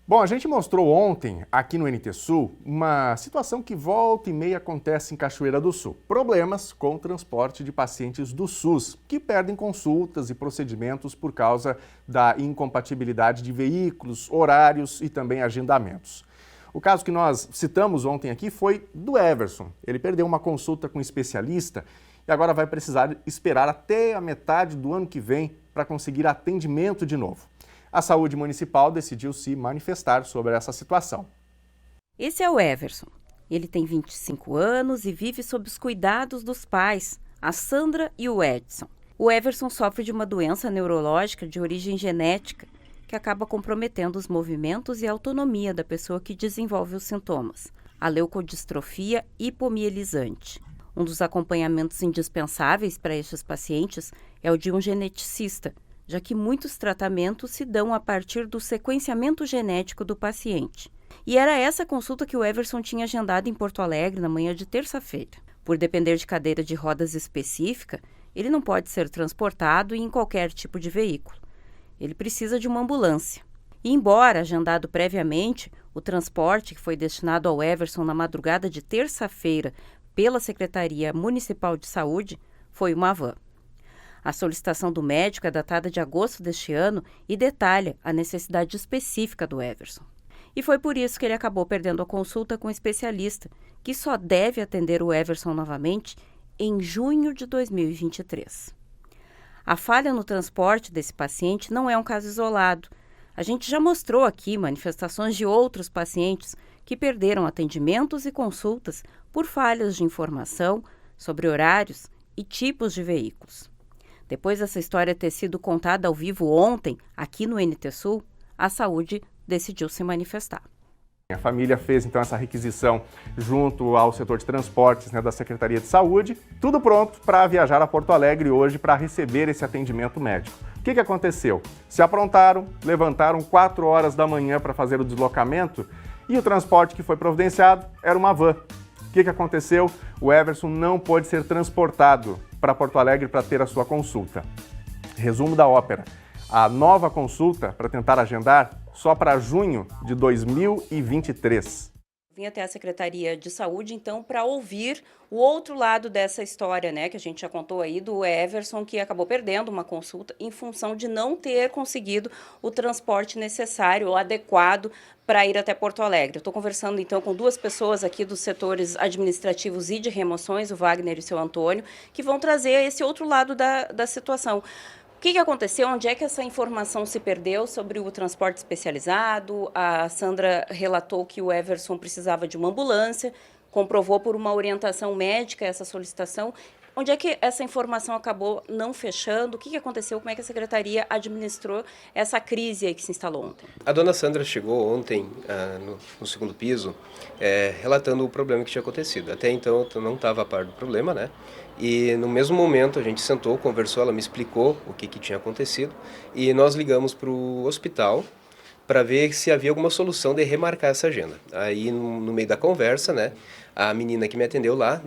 Bom, a gente mostrou ontem, aqui no NT Sul, uma situação que volta e meia acontece em Cachoeira do Sul. Problemas com o transporte de pacientes do SUS, que perdem consultas e procedimentos por causa da incompatibilidade de veículos, horários e também agendamentos. O caso que nós citamos ontem aqui foi do Everson. Ele perdeu uma consulta com um especialista e agora vai precisar esperar até a metade do ano que vem para conseguir atendimento de novo. A Saúde Municipal decidiu se manifestar sobre essa situação. Esse é o Everson. Ele tem 25 anos e vive sob os cuidados dos pais, a Sandra e o Edson. O Everson sofre de uma doença neurológica de origem genética que acaba comprometendo os movimentos e a autonomia da pessoa que desenvolve os sintomas, a leucodistrofia hipomielizante. Um dos acompanhamentos indispensáveis para estes pacientes é o de um geneticista, já que muitos tratamentos se dão a partir do sequenciamento genético do paciente. E era essa consulta que o Everson tinha agendado em Porto Alegre na manhã de terça-feira. Por depender de cadeira de rodas específica, ele não pode ser transportado em qualquer tipo de veículo. Ele precisa de uma ambulância. E embora agendado previamente, o transporte que foi destinado ao Everson na madrugada de terça-feira pela Secretaria Municipal de Saúde foi uma van. A solicitação do médico é datada de agosto deste ano e detalha a necessidade específica do Everson. E foi por isso que ele acabou perdendo a consulta com o especialista, que só deve atender o Everson novamente em junho de 2023. A falha no transporte desse paciente não é um caso isolado. A gente já mostrou aqui manifestações de outros pacientes que perderam atendimentos e consultas por falhas de informação sobre horários e tipos de veículos. Depois dessa história ter sido contada ao vivo ontem, aqui no NT Sul, a saúde decidiu se manifestar. A família fez então essa requisição junto ao setor de transportes, da Secretaria de Saúde, tudo pronto para viajar a Porto Alegre hoje para receber esse atendimento médico. O que aconteceu? Se aprontaram, levantaram 4 horas da manhã para fazer o deslocamento e o transporte que foi providenciado era uma van. O que aconteceu? O Everson não pôde ser transportado para Porto Alegre para ter a sua consulta. Resumo da ópera. A nova consulta para tentar agendar só para junho de 2023. Vim até a Secretaria de Saúde, então, para ouvir o outro lado dessa história, que a gente já contou aí do Everson, que acabou perdendo uma consulta em função de não ter conseguido o transporte necessário ou adequado para ir até Porto Alegre. Eu estou conversando, então, com 2 pessoas aqui dos setores administrativos e de remoções, o Wagner e o seu Antônio, que vão trazer esse outro lado da situação. O que aconteceu? Onde é que essa informação se perdeu sobre o transporte especializado? A Sandra relatou que o Everson precisava de uma ambulância, comprovou por uma orientação médica essa solicitação. Onde é que essa informação acabou não fechando? O que aconteceu? Como é que a Secretaria administrou essa crise aí que se instalou ontem? A dona Sandra chegou ontem no segundo piso, relatando o problema que tinha acontecido. Até então eu não estava a par do problema, E no mesmo momento a gente sentou, conversou, ela me explicou o que tinha acontecido e nós ligamos para o hospital para ver se havia alguma solução de remarcar essa agenda. Aí no meio da conversa, a menina que me atendeu lá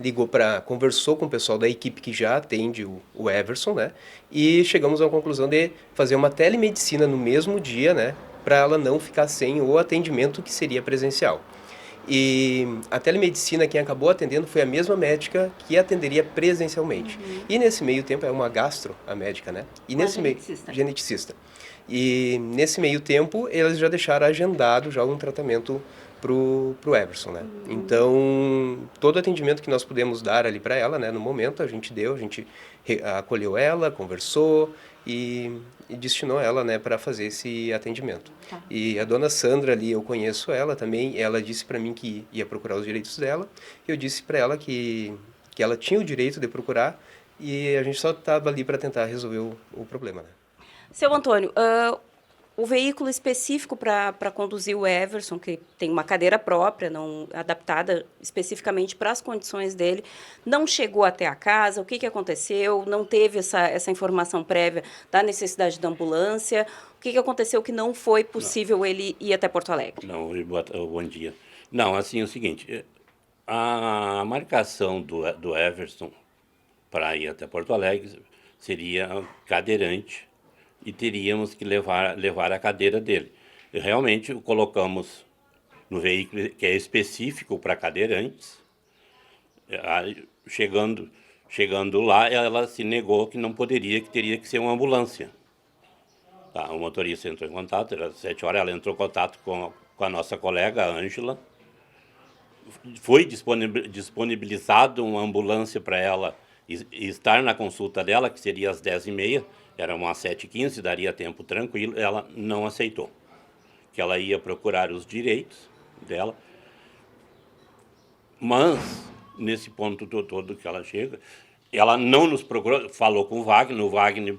conversou com o pessoal da equipe que já atende o Everson, e chegamos à conclusão de fazer uma telemedicina no mesmo dia, para ela não ficar sem o atendimento que seria presencial. E a telemedicina, quem acabou atendendo foi a mesma médica que atenderia presencialmente. E nesse meio tempo, é uma gastro, a médica, E nesse geneticista. E nesse meio tempo, eles já deixaram agendado já um tratamento pro Everson, Então, todo atendimento que nós pudemos dar ali para ela, no momento, a gente acolheu ela, conversou e destinou ela, para fazer esse atendimento. Tá. E a dona Sandra ali, eu conheço ela também, ela disse para mim que ia procurar os direitos dela, eu disse para ela que ela tinha o direito de procurar e a gente só estava ali para tentar resolver o problema. Seu Antônio, o veículo específico para conduzir o Everson, que tem uma cadeira própria, não adaptada especificamente para as condições dele, não chegou até a casa. O que aconteceu? Não teve essa informação prévia da necessidade da ambulância? O que aconteceu que não foi possível ele ir até Porto Alegre? Não, bom dia. Não, assim, é o seguinte, a marcação do Everson para ir até Porto Alegre seria cadeirante, e teríamos que levar a cadeira dele. E realmente colocamos no veículo que é específico para cadeirantes. Chegando lá, ela se negou que não poderia, que teria que ser uma ambulância. O motorista entrou em contato, era 7 horas, ela entrou em contato com a nossa colega, a Ângela. Foi disponibilizado uma ambulância para ela estar na consulta dela, que seria às 10h30, era umas 7h15, daria tempo tranquilo, ela não aceitou. Que ela ia procurar os direitos dela. Mas, nesse ponto todo que ela chega, ela não nos procurou, falou com o Wagner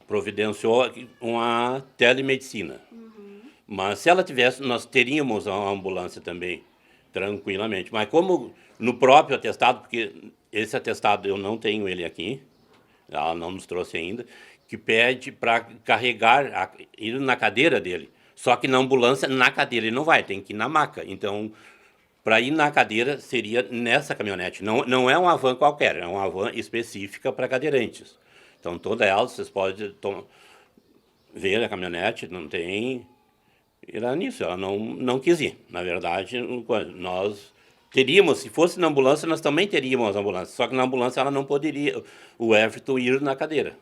providenciou uma telemedicina. Mas se ela tivesse, nós teríamos uma ambulância também, tranquilamente. Mas como no próprio atestado, porque esse atestado eu não tenho ele aqui, ela não nos trouxe ainda, que pede para carregar, ir na cadeira dele. Só que na ambulância, na cadeira ele não vai, tem que ir na maca. Então, para ir na cadeira, seria nessa caminhonete. Não é uma van qualquer, é uma van específica para cadeirantes. Então, toda ela, vocês podem ver a caminhonete, não tem... Era nisso, ela não quis ir. Na verdade, nós teríamos, se fosse na ambulância, nós também teríamos ambulância. Só que na ambulância ela não poderia, o Everton, ir na cadeira.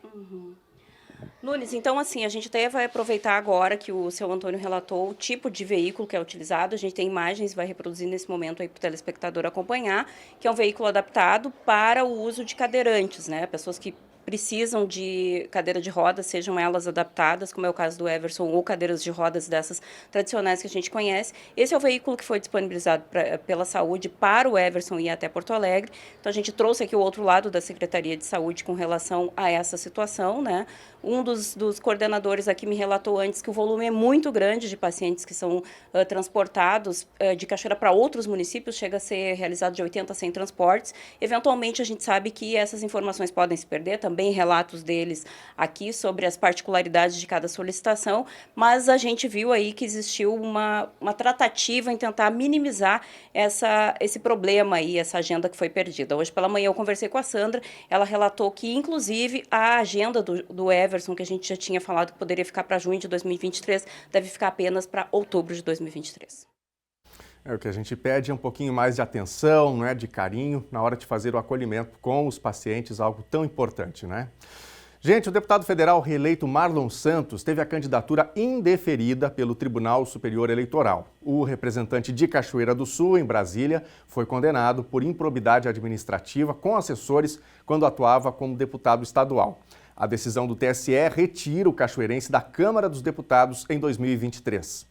Nunes, então assim, a gente até vai aproveitar agora que o seu Antônio relatou o tipo de veículo que é utilizado. A gente tem imagens, vai reproduzir nesse momento aí para o telespectador acompanhar, que é um veículo adaptado para o uso de cadeirantes, né? Pessoas que precisam de cadeira de rodas, sejam elas adaptadas, como é o caso do Everson, ou cadeiras de rodas dessas tradicionais que a gente conhece. Esse é o veículo que foi disponibilizado pela Saúde para o Everson ir até Porto Alegre. Então, a gente trouxe aqui o outro lado da Secretaria de Saúde com relação a essa situação, né? Um dos coordenadores aqui me relatou antes que o volume é muito grande de pacientes que são transportados de Cachoeira para outros municípios, chega a ser realizado de 80 a 100 transportes. Eventualmente, a gente sabe que essas informações podem se perder, também relatos deles aqui sobre as particularidades de cada solicitação, mas a gente viu aí que existiu uma tratativa em tentar minimizar esse problema aí, essa agenda que foi perdida. Hoje pela manhã eu conversei com a Sandra, ela relatou que, inclusive, a agenda do Everson, que a gente já tinha falado que poderia ficar para junho de 2023, deve ficar apenas para outubro de 2023. O que a gente pede é um pouquinho mais de atenção, né, de carinho, na hora de fazer o acolhimento com os pacientes, algo tão importante, né? Gente, o deputado federal reeleito Marlon Santos teve a candidatura indeferida pelo Tribunal Superior Eleitoral. O representante de Cachoeira do Sul, em Brasília, foi condenado por improbidade administrativa com assessores quando atuava como deputado estadual. A decisão do TSE retira o cachoeirense da Câmara dos Deputados em 2023.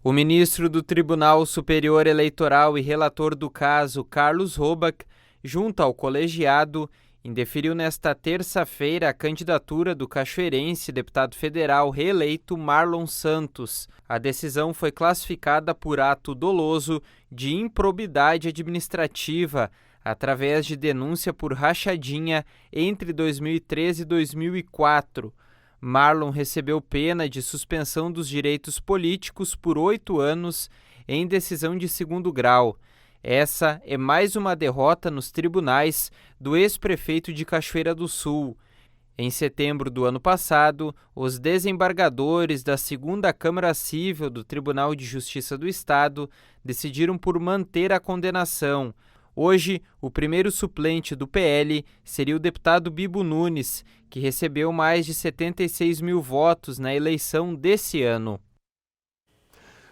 O ministro do Tribunal Superior Eleitoral e relator do caso, Carlos Robach, junto ao colegiado, indeferiu nesta terça-feira a candidatura do cachoeirense deputado federal reeleito Marlon Santos. A decisão foi classificada por ato doloso de improbidade administrativa, através de denúncia por rachadinha entre 2013 e 2004. Marlon recebeu pena de suspensão dos direitos políticos por 8 anos em decisão de segundo grau. Essa é mais uma derrota nos tribunais do ex-prefeito de Cachoeira do Sul. Em setembro do ano passado, os desembargadores da 2ª Câmara Cível do Tribunal de Justiça do Estado decidiram por manter a condenação. Hoje, o primeiro suplente do PL seria o deputado Bibo Nunes, que recebeu mais de 76 mil votos na eleição desse ano.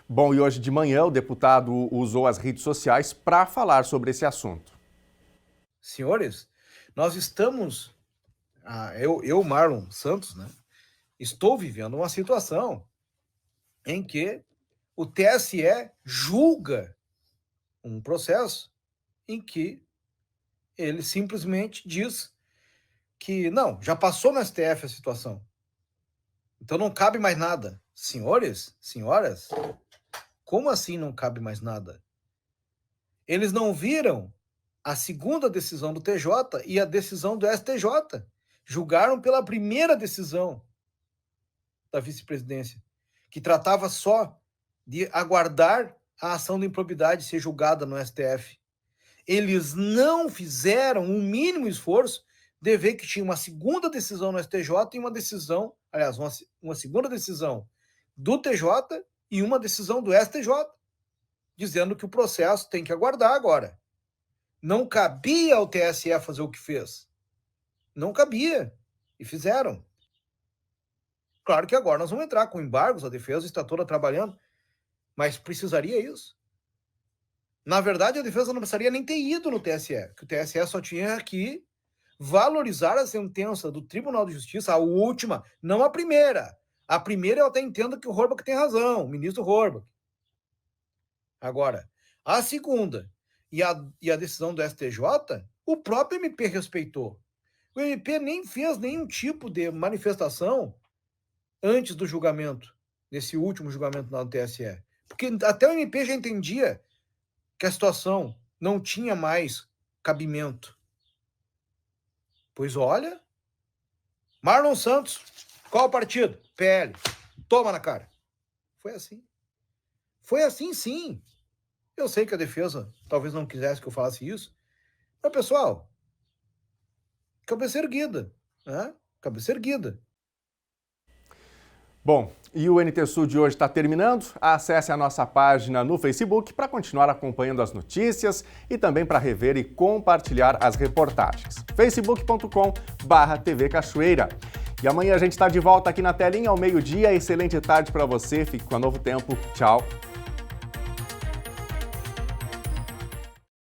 Bom, e hoje de manhã o deputado usou as redes sociais para falar sobre esse assunto. Senhores, nós estamos, eu Marlon Santos, né, estou vivendo uma situação em que o TSE julga um processo em que ele simplesmente diz que, não, já passou no STF a situação. Então não cabe mais nada. Senhores, senhoras, como assim não cabe mais nada? Eles não viram a segunda decisão do TJ e a decisão do STJ. Julgaram pela primeira decisão da vice-presidência, que tratava só de aguardar a ação de improbidade ser julgada no STF. Eles não fizeram o mínimo esforço de ver que tinha uma segunda decisão no STJ e uma decisão, aliás, uma segunda decisão do TJ e uma decisão do STJ, dizendo que o processo tem que aguardar agora. Não cabia ao TSE fazer o que fez. Não cabia. E fizeram. Claro que agora nós vamos entrar com embargos, a defesa está toda trabalhando, mas precisaria isso? Na verdade, a defesa não precisaria nem ter ido no TSE, que o TSE só tinha que valorizar a sentença do Tribunal de Justiça, a última, não a primeira. A primeira eu até entendo que o Robach tem razão, o ministro Robach. Agora, a segunda e a decisão do STJ O próprio MP respeitou. O MP nem fez nenhum tipo de manifestação antes do julgamento, nesse último julgamento lá no TSE. Porque até o MP já entendia que a situação não tinha mais cabimento. Pois olha, Marlon Santos, qual partido? PL. Toma na cara. Foi assim. Foi assim, sim. Eu sei que a defesa talvez não quisesse que eu falasse isso, mas, pessoal, cabeça erguida, né? Cabeça erguida. Bom, e o NT Sul de hoje está terminando. Acesse a nossa página no Facebook para continuar acompanhando as notícias e também para rever e compartilhar as reportagens. facebook.com/TV Cachoeira. E amanhã a gente está de volta aqui na telinha ao meio-dia. Excelente tarde para você. Fique com a Novo Tempo. Tchau.